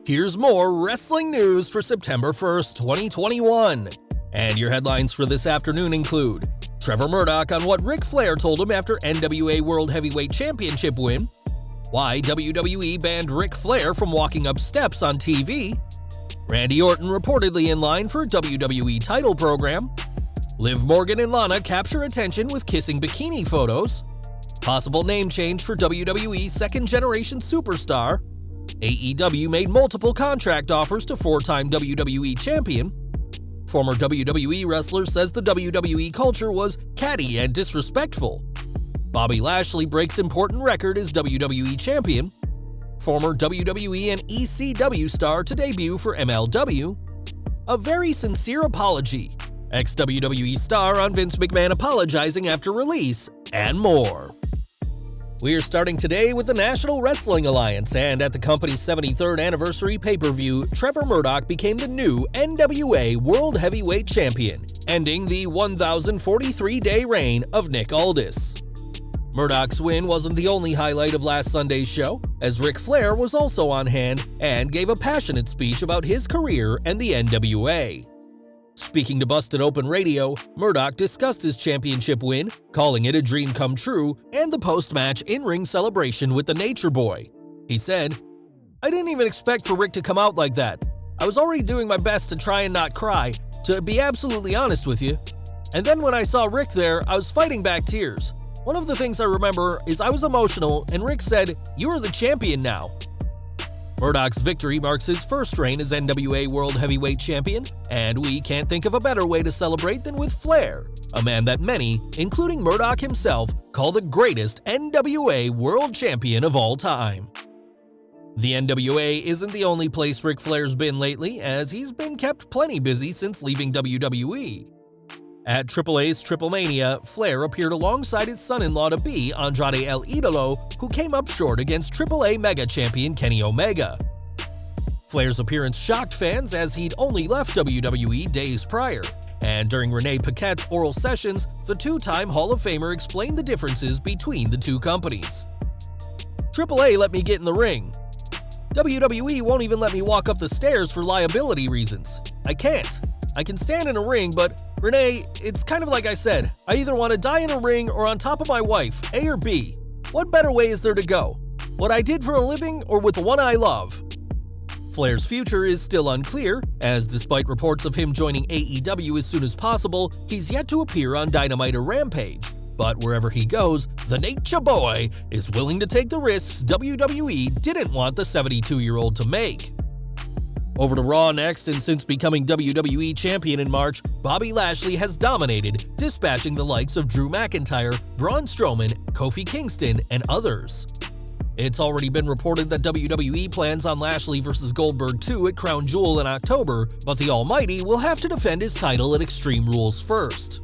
Here's more wrestling news for September 1st, 2021. And your headlines for this afternoon include Trevor Murdoch on what Ric Flair told him after NWA World Heavyweight Championship win, why WWE banned Ric Flair from walking up steps on TV, Randy Orton reportedly in line for a WWE title program, Liv Morgan and Lana capture attention with kissing bikini photos, possible name change for WWE second-generation superstar, AEW made multiple contract offers to four-time WWE champion, former WWE wrestler says the WWE culture was catty and disrespectful, Bobby Lashley breaks important record as WWE champion, former WWE and ECW star to debut for MLW, a very sincere apology, ex-WWE star on Vince McMahon apologizing after release, and more. We're starting today with the National Wrestling Alliance, and at the company's 73rd anniversary pay-per-view, Trevor Murdoch became the new NWA World Heavyweight Champion, ending the 1,043-day reign of Nick Aldis. Murdoch's win wasn't the only highlight of last Sunday's show, as Ric Flair was also on hand and gave a passionate speech about his career and the NWA. Speaking to Busted Open Radio, Murdoch discussed his championship win, calling it a dream come true, and the post-match in-ring celebration with the Nature Boy. He said, "I didn't even expect for Rick to come out like that. I was already doing my best to try and not cry, to be absolutely honest with you. And then when I saw Rick there, I was fighting back tears. One of the things I remember is I was emotional and Rick said, 'You are the champion now.'" Murdoch's victory marks his first reign as NWA World Heavyweight Champion, and we can't think of a better way to celebrate than with Flair, a man that many, including Murdoch himself, call the greatest NWA World Champion of all time. The NWA isn't the only place Ric Flair's been lately, as he's been kept plenty busy since leaving WWE. At AAA's Triple Mania, Flair appeared alongside his son-in-law-to-be, Andrade El Idolo, who came up short against AAA Mega Champion Kenny Omega. Flair's appearance shocked fans as he'd only left WWE days prior, and during Renee Paquette's oral sessions, the two-time Hall of Famer explained the differences between the two companies. "AAA let me get in the ring. WWE won't even let me walk up the stairs for liability reasons. I can't. I can stand in a ring, but Renee, it's kind of like I said, I either want to die in a ring or on top of my wife, A or B. What better way is there to go? What I did for a living or with the one I love?" Flair's future is still unclear, as despite reports of him joining AEW as soon as possible, he's yet to appear on Dynamite or Rampage. But wherever he goes, the Nature Boy is willing to take the risks WWE didn't want the 72-year-old to make. Over to Raw next, and since becoming WWE Champion in March, Bobby Lashley has dominated, dispatching the likes of Drew McIntyre, Braun Strowman, Kofi Kingston, and others. It's already been reported that WWE plans on Lashley vs. Goldberg 2 at Crown Jewel in October, but the Almighty will have to defend his title at Extreme Rules first.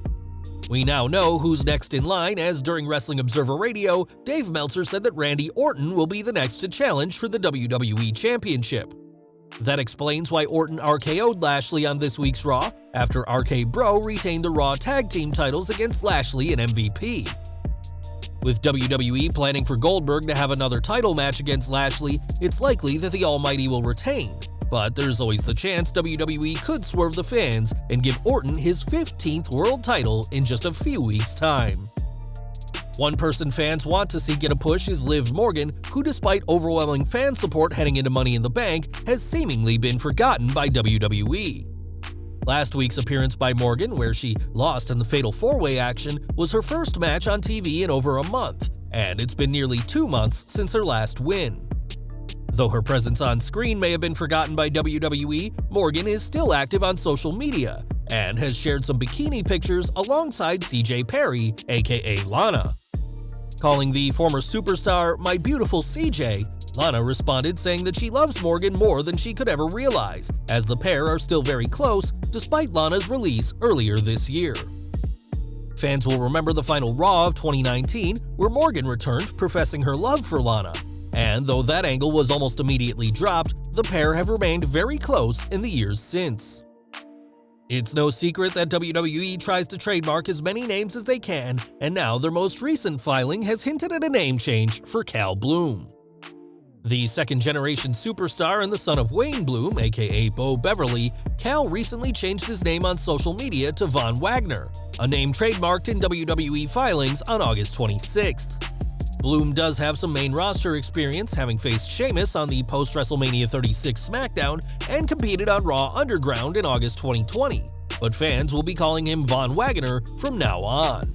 We now know who's next in line, as during Wrestling Observer Radio, Dave Meltzer said that Randy Orton will be the next to challenge for the WWE Championship. That explains why Orton RKO'd Lashley on this week's Raw, after RK Bro retained the Raw Tag Team titles against Lashley and MVP. With WWE planning for Goldberg to have another title match against Lashley, it's likely that the Almighty will retain, but there's always the chance WWE could swerve the fans and give Orton his 15th world title in just a few weeks' time. One person fans want to see get a push is Liv Morgan, who despite overwhelming fan support heading into Money in the Bank, has seemingly been forgotten by WWE. Last week's appearance by Morgan, where she lost in the Fatal 4-Way action, was her first match on TV in over a month, and it's been nearly 2 months since her last win. Though her presence on screen may have been forgotten by WWE, Morgan is still active on social media, and has shared some bikini pictures alongside CJ Perry, aka Lana. Calling the former superstar "my beautiful CJ," Lana responded saying that she loves Morgan more than she could ever realize, as the pair are still very close despite Lana's release earlier this year. Fans will remember the final Raw of 2019, where Morgan returned professing her love for Lana, and though that angle was almost immediately dropped, the pair have remained very close in the years since. It's no secret that WWE tries to trademark as many names as they can, and now their most recent filing has hinted at a name change for Cal Bloom. The second-generation superstar and the son of Wayne Bloom, aka Bo Beverly, Cal recently changed his name on social media to Von Wagner, a name trademarked in WWE filings on August 26th. Bloom does have some main roster experience, having faced Sheamus on the post-WrestleMania 36 SmackDown and competed on Raw Underground in August 2020, but fans will be calling him Von Wagner from now on.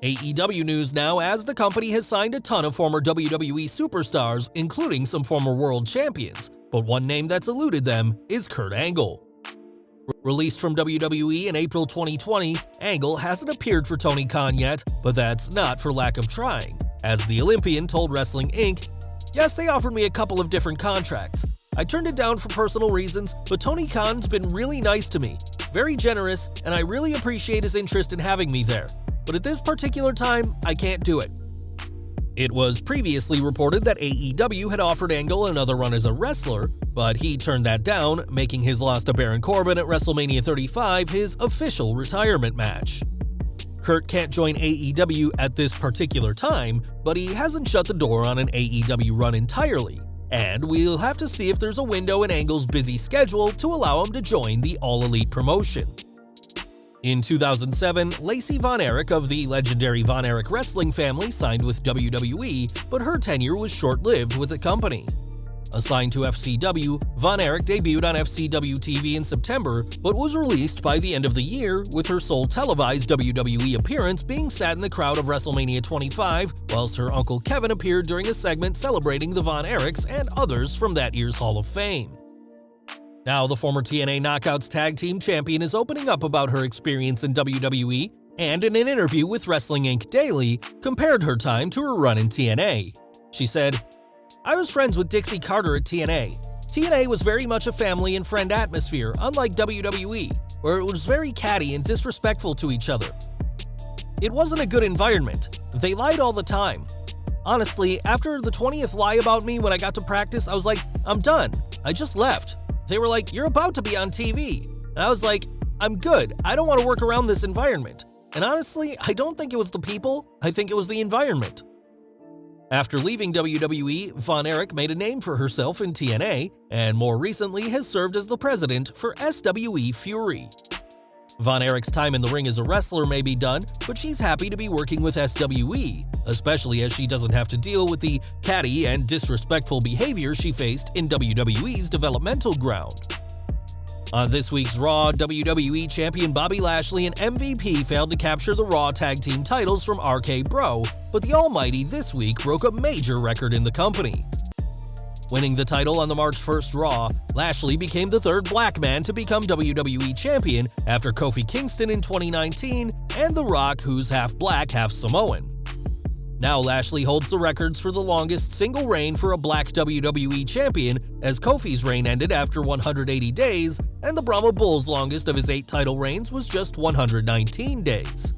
AEW news now, as the company has signed a ton of former WWE superstars, including some former world champions, but one name that's eluded them is Kurt Angle. Released from WWE in April 2020, Angle hasn't appeared for Tony Khan yet, but that's not for lack of trying, as the Olympian told Wrestling Inc., "Yes, they offered me a couple of different contracts. I turned it down for personal reasons, but Tony Khan's been really nice to me, very generous, and I really appreciate his interest in having me there. But at this particular time, I can't do it." It was previously reported that AEW had offered Angle another run as a wrestler, but he turned that down, making his loss to Baron Corbin at WrestleMania 35 his official retirement match. Kurt can't join AEW at this particular time, but he hasn't shut the door on an AEW run entirely, and we'll have to see if there's a window in Angle's busy schedule to allow him to join the All Elite promotion. In 2007, Lacey Von Erich of the legendary Von Erich wrestling family signed with WWE, but her tenure was short-lived with the company. Assigned to FCW, Von Erich debuted on FCW TV in September, but was released by the end of the year, with her sole televised WWE appearance being sat in the crowd of WrestleMania 25, whilst her uncle Kevin appeared during a segment celebrating the Von Erichs and others from that year's Hall of Fame. Now, the former TNA Knockouts Tag Team Champion is opening up about her experience in WWE, and in an interview with Wrestling Inc. Daily, compared her time to her run in TNA. She said, "I was friends with Dixie Carter at TNA. TNA was very much a family and friend atmosphere, unlike WWE, where it was very catty and disrespectful to each other. It wasn't a good environment. They lied all the time. Honestly, after the 20th lie about me when I got to practice, I was like, I'm done. I just left. They were like, you're about to be on TV. And I was like, I'm good. I don't want to work around this environment. And honestly, I don't think it was the people. I think it was the environment." After leaving WWE, Von Erich made a name for herself in TNA, and more recently has served as the president for SWE Fury. Von Erich's time in the ring as a wrestler may be done, but she's happy to be working with SWE, especially as she doesn't have to deal with the catty and disrespectful behavior she faced in WWE's developmental ground. On this week's Raw, WWE Champion Bobby Lashley and MVP failed to capture the Raw Tag Team titles from RK Bro, but the Almighty this week broke a major record in the company. Winning the title on the March 1st Raw, Lashley became the third black man to become WWE Champion after Kofi Kingston in 2019 and The Rock, who's half black, half Samoan. Now Lashley holds the records for the longest single reign for a black WWE champion, as Kofi's reign ended after 180 days, and the Brahma Bull's longest of his 8 title reigns was just 119 days.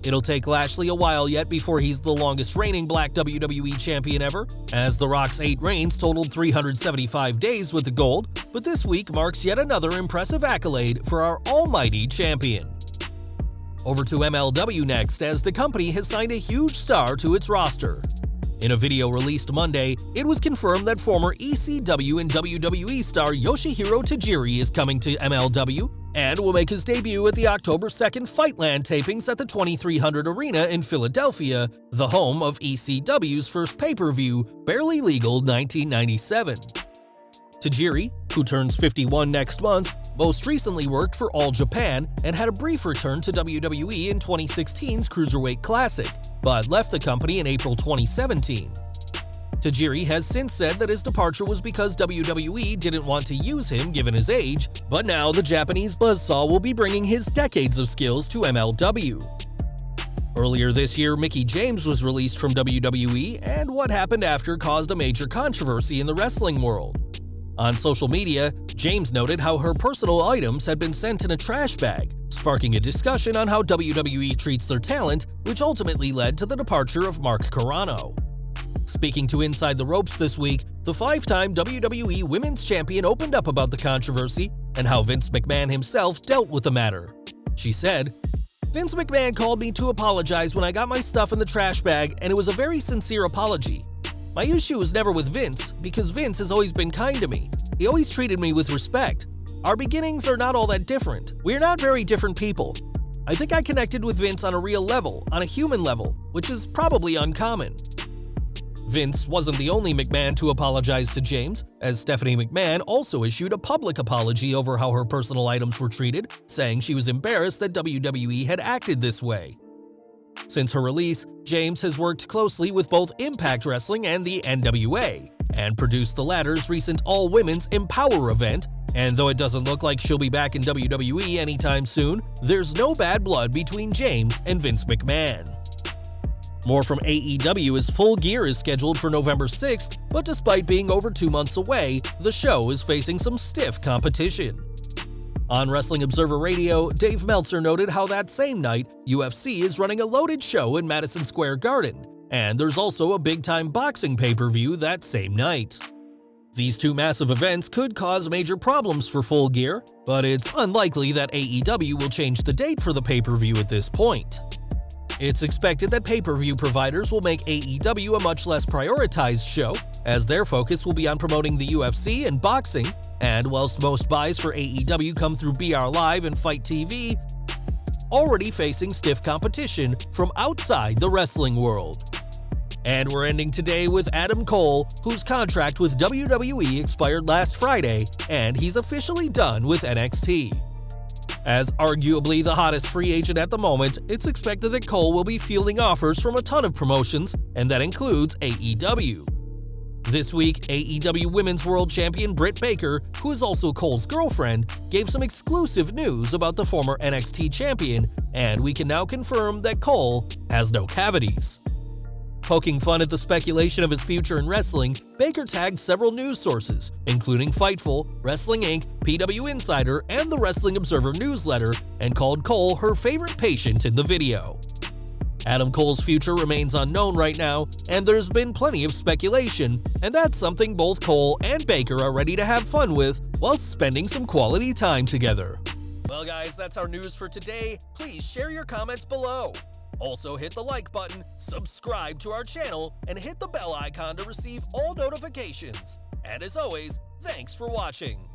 It'll take Lashley a while yet before he's the longest reigning black WWE champion ever, as The Rock's 8 reigns totaled 375 days with the gold, but this week marks yet another impressive accolade for our almighty champion. Over to MLW next, as the company has signed a huge star to its roster. In a video released Monday, it was confirmed that former ECW and WWE star Yoshihiro Tajiri is coming to MLW and will make his debut at the October 2nd Fightland tapings at the 2300 Arena in Philadelphia, the home of ECW's first pay-per-view, Barely Legal 1997. Tajiri, who turns 51 next month, most recently worked for All Japan and had a brief return to WWE in 2016's Cruiserweight Classic, but left the company in April 2017. Tajiri has since said that his departure was because WWE didn't want to use him given his age, but now the Japanese buzzsaw will be bringing his decades of skills to MLW. Earlier this year, Mickie James was released from WWE, and what happened after caused a major controversy in the wrestling world. On social media, James noted how her personal items had been sent in a trash bag, sparking a discussion on how WWE treats their talent, which ultimately led to the departure of Mark Carrano. Speaking to Inside the Ropes this week, the 5-time WWE Women's Champion opened up about the controversy and how Vince McMahon himself dealt with the matter. She said, "Vince McMahon called me to apologize when I got my stuff in the trash bag, and it was a very sincere apology. My issue is never with Vince, because Vince has always been kind to me. He always treated me with respect. Our beginnings are not all that different. We are not very different people. I think I connected with Vince on a real level, on a human level, which is probably uncommon. Vince wasn't the only McMahon to apologize to James, as Stephanie McMahon also issued a public apology over how her personal items were treated, saying she was embarrassed that WWE had acted this way. Since her release, James has worked closely with both Impact Wrestling and the NWA, and produced the latter's recent all-women's Empower event, and though it doesn't look like she'll be back in WWE anytime soon, there's no bad blood between James and Vince McMahon. More from AEW as Full Gear is scheduled for November 6th, but despite being over 2 months away, the show is facing some stiff competition. On Wrestling Observer Radio, Dave Meltzer noted how that same night, UFC is running a loaded show in Madison Square Garden, and there's also a big-time boxing pay-per-view that same night. These two massive events could cause major problems for Full Gear, but it's unlikely that AEW will change the date for the pay-per-view at this point. It's expected that pay-per-view providers will make AEW a much less prioritized show, as their focus will be on promoting the UFC and boxing, and whilst most buys for AEW come through BR Live and Fight TV, already facing stiff competition from outside the wrestling world. And we're ending today with Adam Cole, whose contract with WWE expired last Friday, and he's officially done with NXT. As arguably the hottest free agent at the moment, it's expected that Cole will be fielding offers from a ton of promotions, and that includes AEW. This week, AEW Women's World Champion Britt Baker, who is also Cole's girlfriend, gave some exclusive news about the former NXT champion, and we can now confirm that Cole has no cavities. Poking fun at the speculation of his future in wrestling, Baker tagged several news sources, including Fightful, Wrestling Inc., PW Insider, and the Wrestling Observer newsletter, and called Cole her favorite patient in the video. Adam Cole's future remains unknown right now, and there's been plenty of speculation, and that's something both Cole and Baker are ready to have fun with while spending some quality time together. Well guys, that's our news for today. Please share your comments below. Also hit the like button, subscribe to our channel, and hit the bell icon to receive all notifications. And as always, thanks for watching.